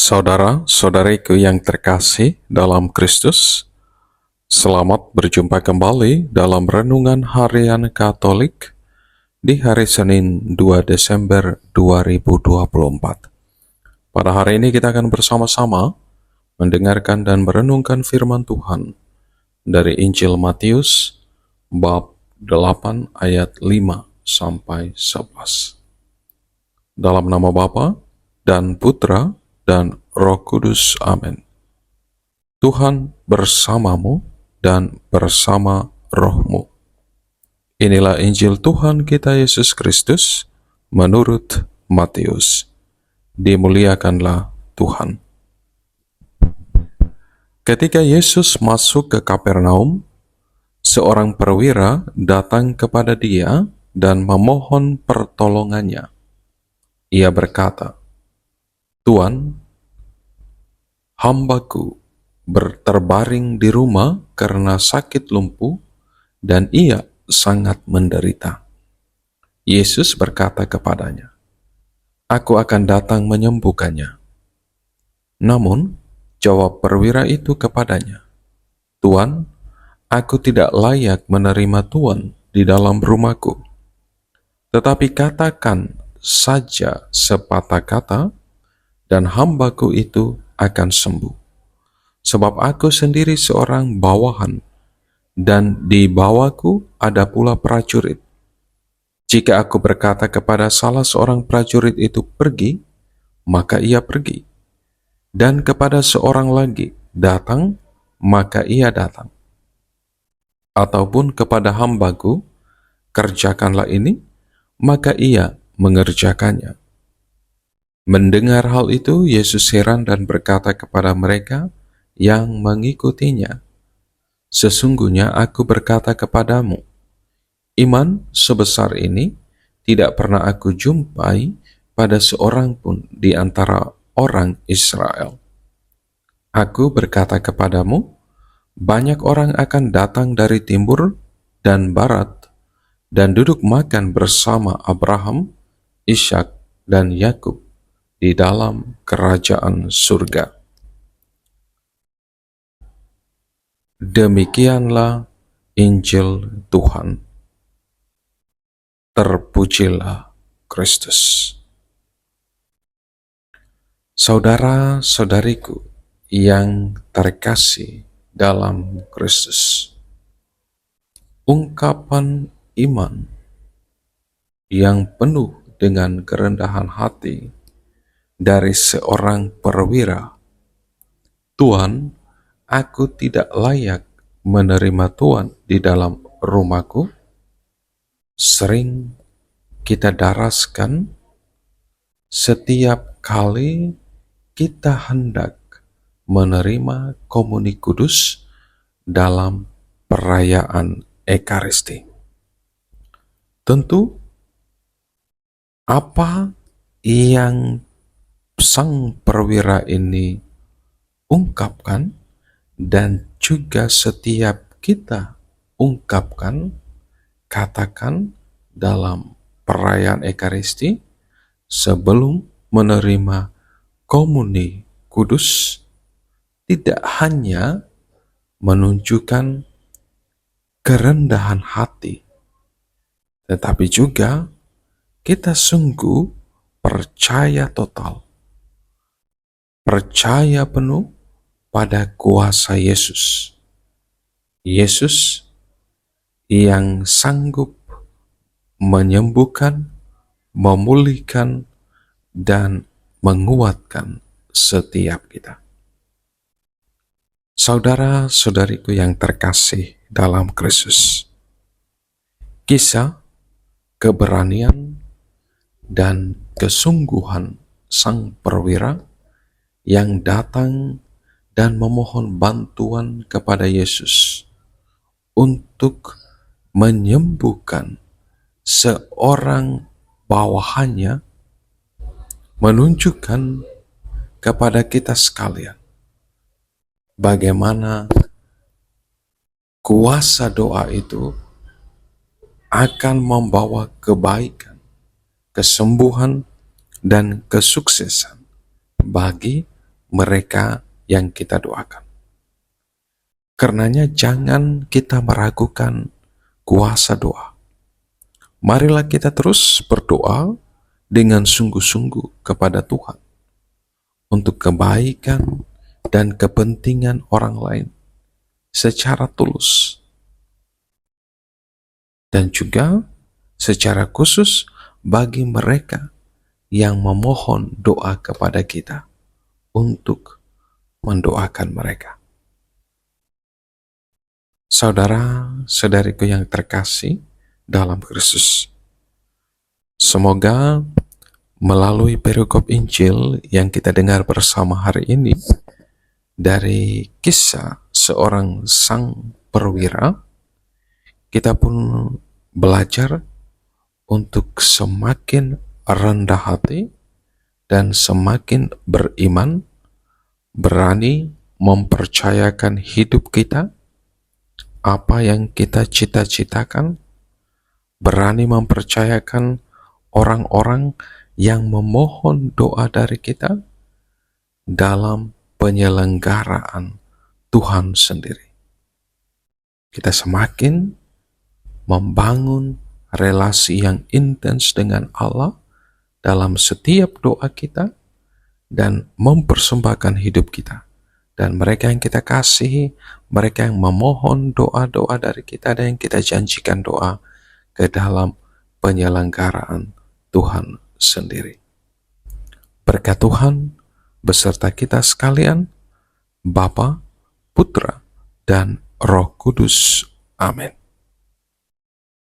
Saudara-saudariku yang terkasih dalam Kristus, selamat berjumpa kembali dalam Renungan Harian Katolik di hari Senin 2 Desember 2024. Pada hari ini kita akan bersama-sama mendengarkan dan merenungkan firman Tuhan dari Injil Matius bab 8 ayat 5 sampai 11. Dalam nama Bapa dan Putra dan Roh Kudus. Amin. Tuhan bersamamu dan bersama rohmu. Inilah Injil Tuhan kita Yesus Kristus menurut Matius. Dimuliakanlah Tuhan. Ketika Yesus masuk ke Kapernaum, seorang perwira datang kepada dia dan memohon pertolongannya. Ia berkata, "Tuan, hambaku terbaring di rumah karena sakit lumpuh dan ia sangat menderita." Yesus berkata kepadanya, "Aku akan datang menyembuhkannya." Namun, jawab perwira itu kepadanya, "Tuan, aku tidak layak menerima Tuan di dalam rumahku. Tetapi katakan saja sepatah kata, dan hambaku itu akan sembuh. Sebab aku sendiri seorang bawahan, dan di bawahku ada pula prajurit. Jika aku berkata kepada salah seorang prajurit itu pergi, maka ia pergi. Dan kepada seorang lagi datang, maka ia datang. Ataupun kepada hambaku, kerjakanlah ini, maka ia mengerjakannya." Mendengar hal itu, Yesus heran dan berkata kepada mereka yang mengikutinya, "Sesungguhnya aku berkata kepadamu, iman sebesar ini tidak pernah aku jumpai pada seorang pun di antara orang Israel. Aku berkata kepadamu, banyak orang akan datang dari timur dan barat dan duduk makan bersama Abraham, Ishak, dan Yakub di dalam kerajaan surga." Demikianlah Injil Tuhan. Terpujilah Kristus. Saudara-saudariku yang terkasih dalam Kristus, ungkapan iman yang penuh dengan kerendahan hati dari seorang perwira, "Tuan, aku tidak layak menerima Tuan di dalam rumahku," sering kita daraskan setiap kali kita hendak menerima komuni kudus dalam perayaan Ekaristi. Tentu, apa yang sang perwira ini ungkapkan dan juga setiap kita ungkapkan, katakan dalam perayaan Ekaristi sebelum menerima komuni kudus, tidak hanya menunjukkan kerendahan hati, tetapi juga kita sungguh percaya total, percaya penuh pada kuasa Yesus. Yesus yang sanggup menyembuhkan, memulihkan, dan menguatkan setiap kita. Saudara-saudariku yang terkasih dalam Kristus, kisah keberanian dan kesungguhan sang perwira yang datang dan memohon bantuan kepada Yesus untuk menyembuhkan seorang bawahannya menunjukkan kepada kita sekalian bagaimana kuasa doa itu akan membawa kebaikan, kesembuhan, dan kesuksesan bagi mereka yang kita doakan. Karenanya jangan kita meragukan kuasa doa. Marilah kita terus berdoa dengan sungguh-sungguh kepada Tuhan untuk kebaikan dan kepentingan orang lain secara tulus. Dan juga secara khusus bagi mereka yang memohon doa kepada kita untuk mendoakan mereka. Saudara-saudariku yang terkasih dalam Kristus, semoga melalui perikop Injil yang kita dengar bersama hari ini dari kisah seorang sang perwira, kita pun belajar untuk semakin rendah hati dan semakin beriman, berani mempercayakan hidup kita, apa yang kita cita-citakan, berani mempercayakan orang-orang yang memohon doa dari kita dalam penyelenggaraan Tuhan sendiri. Kita semakin membangun relasi yang intens dengan Allah dalam setiap doa kita dan mempersembahkan hidup kita. Dan mereka yang kita kasihi, mereka yang memohon doa-doa dari kita dan yang kita janjikan doa ke dalam penyelenggaraan Tuhan sendiri. Berkat Tuhan beserta kita sekalian, Bapa, Putra, dan Roh Kudus. Amin.